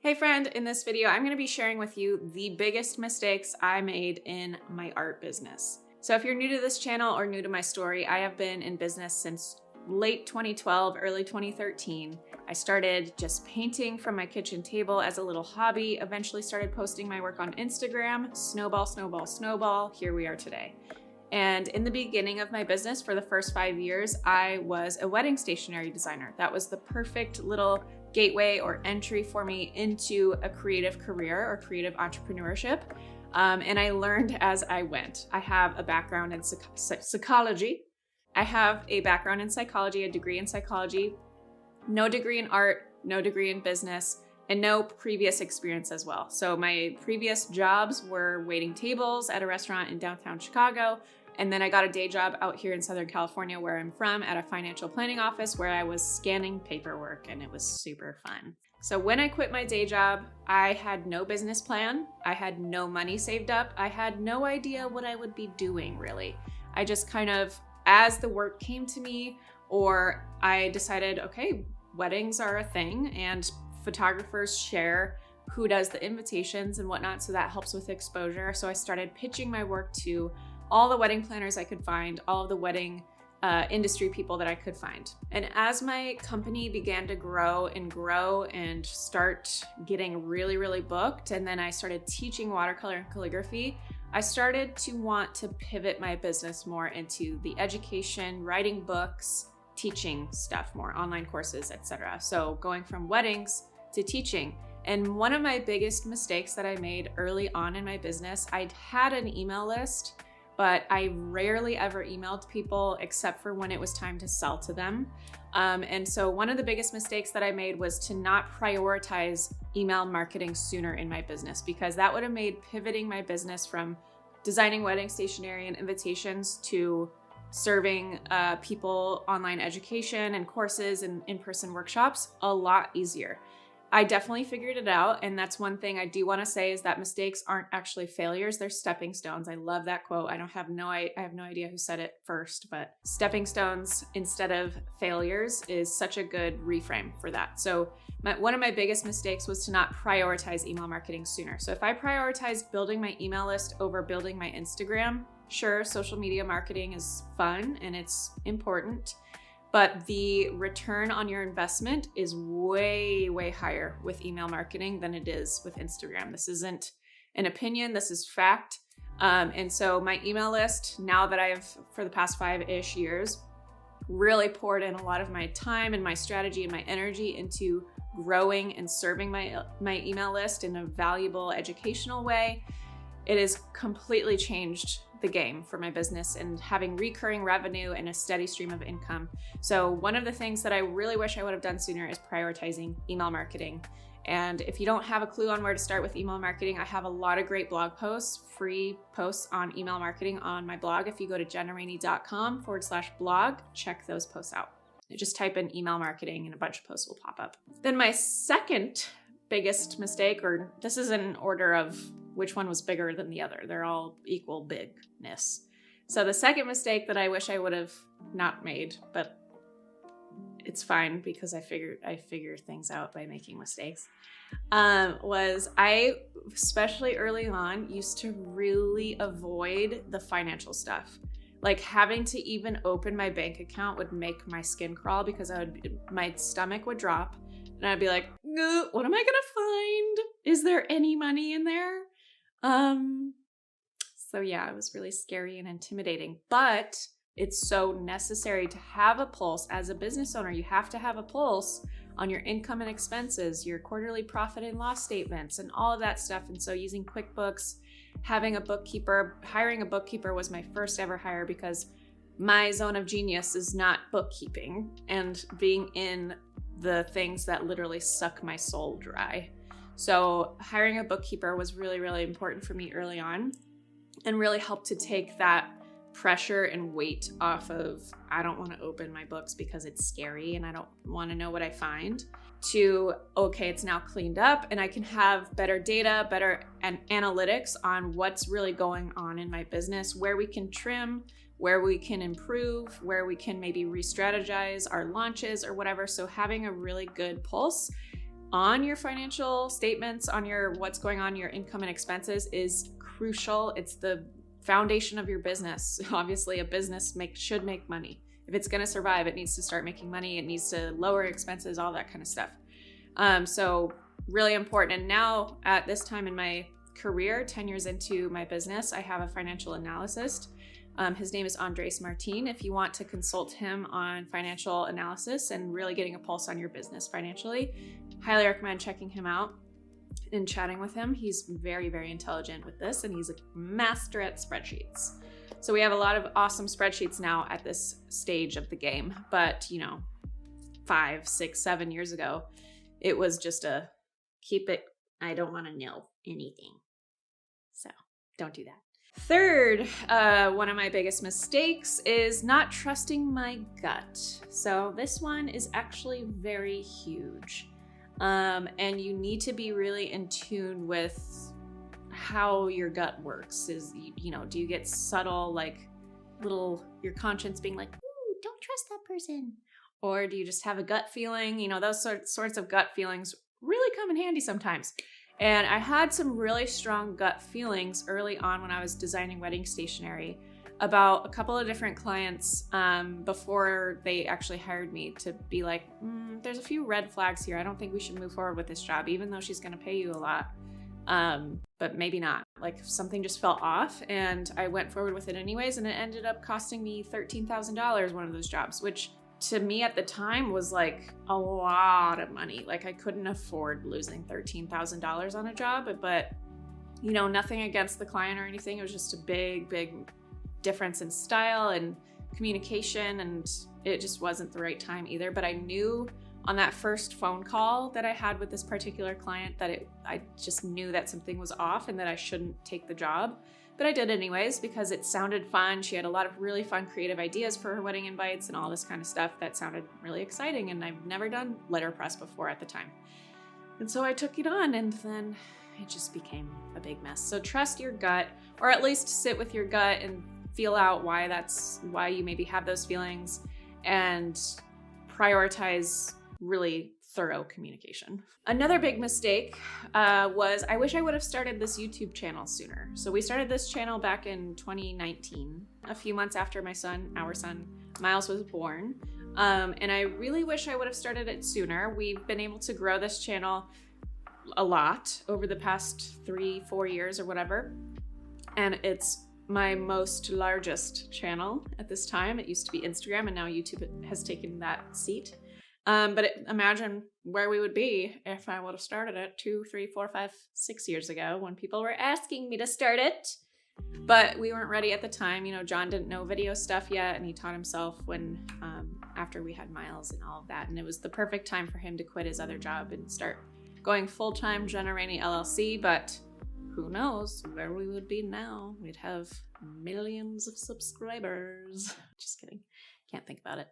Hey friend, in this video, I'm gonna be sharing with you the biggest mistakes I made in my art business. So if you're new to this channel or new to my story, I have been in business since late 2012, early 2013. I started just painting from my kitchen table as a little hobby, eventually started posting my work on Instagram, snowball, snowball, snowball, here we are today. And in the beginning of my business, for the first 5 years, I was a wedding stationery designer. That was the perfect little gateway or entry for me into a creative career or creative entrepreneurship. And I learned as I went. I have a background in psychology. I have a background in psychology, a degree in psychology, no degree in art, no degree in business, and no previous experience as well. So my previous jobs were waiting tables at a restaurant in downtown Chicago. And then I got a day job out here in Southern California, where I'm from, at a financial planning office where I was scanning paperwork, and it was super fun. So when I quit my day job, I had no business plan. I had no money saved up. I had no idea what I would be doing, really. I just kind of, as the work came to me, or I decided, okay, weddings are a thing and photographers share who does the invitations and whatnot, so that helps with exposure. So I started pitching my work to all the wedding planners I could find, all of the wedding industry people that I could find. And as my company began to grow and start getting really, really booked, and then I started teaching watercolor and calligraphy, I started to want to pivot my business more into the education, writing books, teaching stuff more, online courses, etc. So going from weddings to teaching. And one of my biggest mistakes that I made early on in my business, I'd had an email list, but I rarely ever emailed people except for when it was time to sell to them. And so one of the biggest mistakes that I made was to not prioritize email marketing sooner in my business, because that would have made pivoting my business from designing wedding stationery and invitations to serving people online education and courses and in-person workshops a lot easier. I definitely figured it out. And that's one thing I do want to say, is that mistakes aren't actually failures. They're stepping stones. I love that quote. I have no idea who said it first, but stepping stones instead of failures is such a good reframe for that. So one of my biggest mistakes was to not prioritize email marketing sooner. So if I prioritized building my email list over building my Instagram, sure, social media marketing is fun and it's important, but the return on your investment is way, way higher with email marketing than it is with Instagram. This isn't an opinion, this is fact. And so my email list, now that I've, for the past 5-ish years, really poured in a lot of my time and my strategy and my energy into growing and serving my email list in a valuable educational way. It has completely changed the game for my business and having recurring revenue and a steady stream of income. So one of the things that I really wish I would have done sooner is prioritizing email marketing. And if you don't have a clue on where to start with email marketing, I have a lot of great blog posts, free posts on email marketing on my blog. If you go to jennaraney.com/blog, check those posts out. Just type in email marketing and a bunch of posts will pop up. Then my second biggest mistake, or this is in order of which one was bigger than the other. They're all equal bigness. So the second mistake that I wish I would have not made, but it's fine because I figure things out by making mistakes, was I, especially early on, used to really avoid the financial stuff. Like having to even open my bank account would make my skin crawl, because my stomach would drop and I'd be like, what am I gonna find? Is there any money in there? So yeah, it was really scary and intimidating, but it's so necessary to have a pulse as a business owner. You have to have a pulse on your income and expenses, your quarterly profit and loss statements, and all of that stuff. And so using QuickBooks, having a bookkeeper, hiring a bookkeeper was my first ever hire, because my zone of genius is not bookkeeping and being in the things that literally suck my soul dry. So hiring a bookkeeper was really, really important for me early on, and really helped to take that pressure and weight off of, I don't want to open my books because it's scary and I don't want to know what I find, to, okay, it's now cleaned up and I can have better data, better analytics on what's really going on in my business, where we can trim, where we can improve, where we can maybe re-strategize our launches or whatever. So having a really good pulse on your financial statements, on your what's going on, your income and expenses is crucial. It's the foundation of your business. Obviously, a business should make money. If it's going to survive, it needs to start making money. It needs to lower expenses, all that kind of stuff. So really important. And now at this time in my career, 10 years into my business, I have a financial analyst. His name is Andres Martin. If you want to consult him on financial analysis and really getting a pulse on your business financially, highly recommend checking him out and chatting with him. He's very, very intelligent with this, and he's a master at spreadsheets. So we have a lot of awesome spreadsheets now at this stage of the game. But, 5, 6, 7 years ago, it was just a keep it, I don't want to know anything. So don't do that. Third, one of my biggest mistakes is not trusting my gut. So this one is actually very huge. And you need to be really in tune with how your gut works. Do you get subtle, like your conscience being like, ooh, don't trust that person? Or do you just have a gut feeling? Those sorts of gut feelings really come in handy sometimes. And I had some really strong gut feelings early on when I was designing wedding stationery about a couple of different clients before they actually hired me, to be like, there's a few red flags here. I don't think we should move forward with this job, even though she's going to pay you a lot. But maybe not. Like, something just felt off, and I went forward with it anyways, and it ended up costing me $13,000 one of those jobs, which to me at the time was like a lot of money. Like, I couldn't afford losing $13,000 on a job, but nothing against the client or anything. It was just a big, big difference in style and communication, and it just wasn't the right time either. But I knew on that first phone call that I had with this particular client that I just knew that something was off and that I shouldn't take the job. But I did anyways because it sounded fun. She had a lot of really fun creative ideas for her wedding invites and all this kind of stuff that sounded really exciting. And I've never done letterpress before at the time. And so I took it on, and then it just became a big mess. So trust your gut, or at least sit with your gut and feel out why you maybe have those feelings, and prioritize really thorough communication. Another big mistake was I wish I would have started this YouTube channel sooner. So we started this channel back in 2019, a few months after our son Miles was born. And I really wish I would have started it sooner. We've been able to grow this channel a lot over the past 3-4 years or whatever. And it's my most largest channel at this time. It used to be Instagram, and now YouTube has taken that seat. But imagine where we would be if I would have started it 2, 3, 4, 5, 6 years ago when people were asking me to start it. But we weren't ready at the time. John didn't know video stuff yet, and he taught himself after we had Miles and all of that. And it was the perfect time for him to quit his other job and start going full-time generating LLC. But who knows where we would be now? We'd have millions of subscribers. Just kidding. Can't think about it.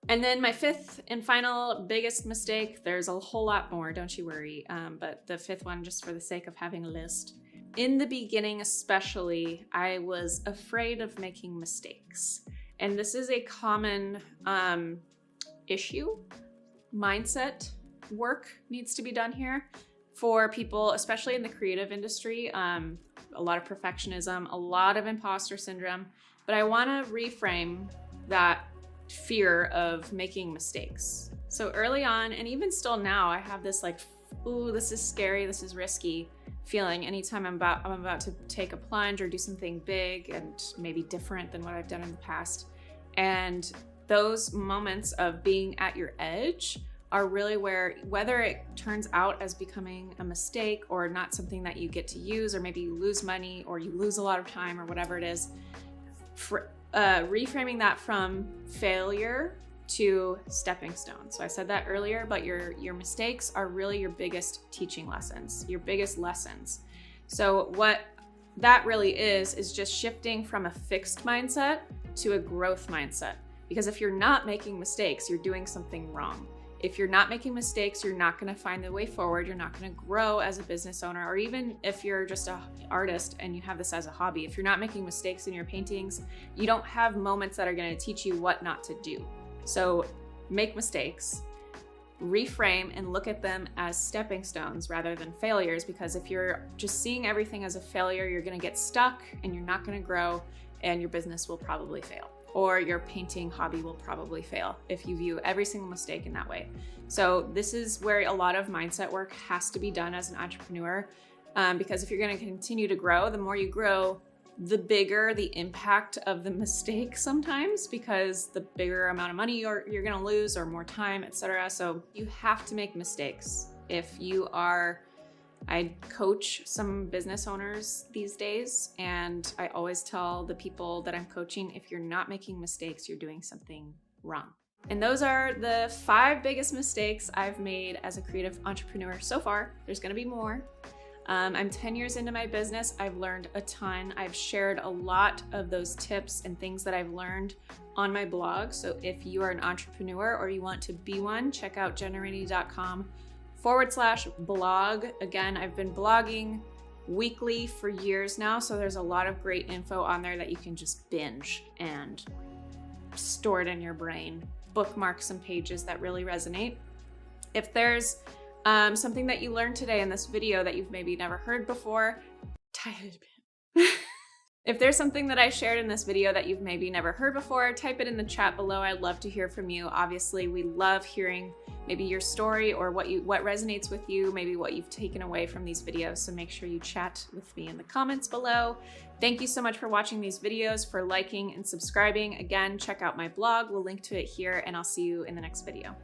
And then my fifth and final biggest mistake, there's a whole lot more, don't you worry. But the fifth one, just for the sake of having a list. In the beginning especially, I was afraid of making mistakes. And this is a common issue. Mindset work needs to be done here for people, especially in the creative industry. A lot of perfectionism, a lot of imposter syndrome. But I want to reframe that fear of making mistakes. So early on, and even still now, I have this like, ooh, this is scary, this is risky feeling anytime I'm about to take a plunge or do something big and maybe different than what I've done in the past. And those moments of being at your edge are really where, whether it turns out as becoming a mistake or not something that you get to use, or maybe you lose money or you lose a lot of time or whatever it is, reframing that from failure to stepping stone. So I said that earlier, but your mistakes are really your biggest teaching lessons, your biggest lessons. So what that really is just shifting from a fixed mindset to a growth mindset. Because if you're not making mistakes, you're doing something wrong. If you're not making mistakes, you're not going to find the way forward. You're not going to grow as a business owner, or even if you're just an artist and you have this as a hobby. If you're not making mistakes in your paintings, you don't have moments that are going to teach you what not to do. So make mistakes, reframe and look at them as stepping stones rather than failures, because if you're just seeing everything as a failure, you're going to get stuck and you're not going to grow, and your business will probably fail, or your painting hobby will probably fail if you view every single mistake in that way. So this is where a lot of mindset work has to be done as an entrepreneur, because if you're going to continue to grow, the more you grow, the bigger the impact of the mistake sometimes, because the bigger amount of money you're going to lose, or more time, etc. So you have to make mistakes. If you are, I coach some business owners these days, and I always tell the people that I'm coaching, if you're not making mistakes, you're doing something wrong. And those are the 5 biggest mistakes I've made as a creative entrepreneur so far. There's going to be more. I'm 10 years into my business. I've learned a ton. I've shared a lot of those tips and things that I've learned on my blog. So if you are an entrepreneur or you want to be one, check out jenerainey.com/blog. Again, I've been blogging weekly for years now, so there's a lot of great info on there that you can just binge and store it in your brain. Bookmark some pages that really resonate. If there's something that you learned today in this video that you've maybe never heard before, type it in. If there's something that I shared in this video that you've maybe never heard before, type it in the chat below. I'd love to hear from you. Obviously, we love hearing maybe your story or what resonates with you, maybe what you've taken away from these videos. So make sure you chat with me in the comments below. Thank you so much for watching these videos, for liking and subscribing. Again, check out my blog. We'll link to it here, and I'll see you in the next video.